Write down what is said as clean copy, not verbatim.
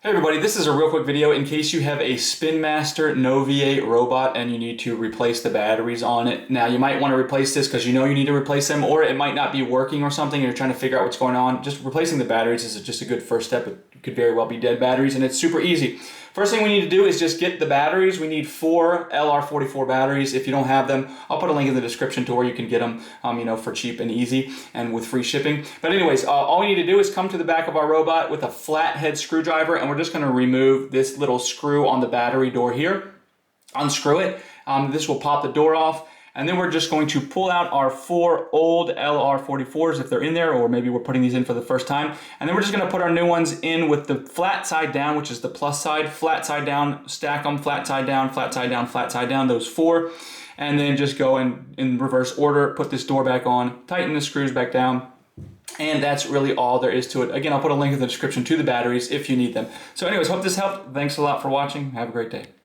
Hey everybody, this is a real quick video in case you have a Spin Master Novie Robot and you need to replace the batteries on it. Now you might want to replace this because you know you need to replace them, or it might not be working or something and you're trying to figure out what's going on. Just replacing the batteries is just a good first step. It could very well be dead batteries and it's super easy. First thing we need to do is just get the batteries. We need 4 LR44 batteries. If you don't have them, I'll put a link in the description to where you can get them, for cheap and easy and with free shipping. But anyways, all we need to do is come to the back of our robot with a flathead screwdriver, and we're just going to remove this little screw on the battery door here. Unscrew it. This will pop the door off. And then we're just going to pull out our 4 old LR44s if they're in there, or maybe we're putting these in for the first time. And then we're just going to put our new ones in with the flat side down, which is the plus side, flat side down, stack them, flat side down, flat side down, flat side down, those 4. And then just go in reverse order, put this door back on, tighten the screws back down. And that's really all there is to it. Again, I'll put a link in the description to the batteries if you need them. So anyways, hope this helped. Thanks a lot for watching. Have a great day.